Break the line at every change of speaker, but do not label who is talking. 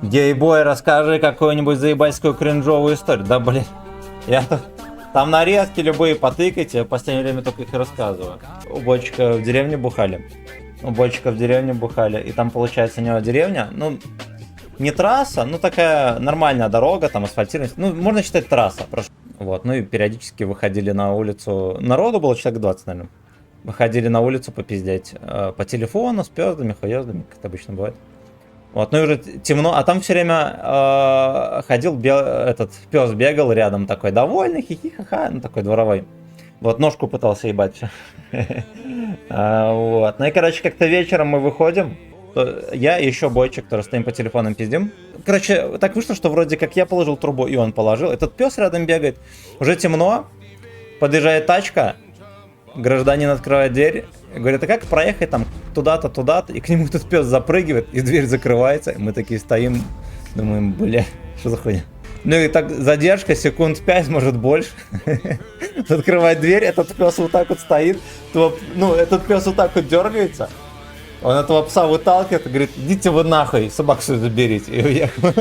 Гейбой, расскажи какую-нибудь заебальскую кринжовую историю. Да, блин. Я тут... Там нарезки любые потыкайте, в последнее время только их и рассказываю. У Бочика в деревне бухали. У Бочика в деревне бухали. И там, получается, у него деревня, ну, не трасса, ну, такая нормальная дорога, там асфальтированная. Ну, можно считать трасса. Вот, ну и периодически выходили на улицу. Народу было человек 20, наверное. Выходили на улицу попиздеть. По телефону, с пёздами, хуёздами, как это обычно бывает. Вот, ну и уже темно, а там все время ходил этот пес, бегал рядом, такой довольный, хихи-ха-ха, ну такой дворовой. Вот, ножку пытался ебать все. Вот, ну и, короче, как-то вечером мы выходим, я и еще Бойчик, который стоим по телефонам пиздим. Короче, так вышло, что вроде как я положил трубу, и он положил. Этот пес рядом бегает. Уже темно, подъезжает тачка, гражданин открывает дверь, говорит, а как проехать там туда-то, туда-то? И к нему этот пес запрыгивает, и дверь закрывается. И мы такие стоим, думаем, бля, что за хуйня? Ну и так задержка, секунд 5, может больше. Открывает дверь, этот пес вот так вот стоит. Ну, этот пес вот так вот дергается. Он этого пса выталкивает и говорит, идите вы нахуй, собаку свою заберите. И уехал.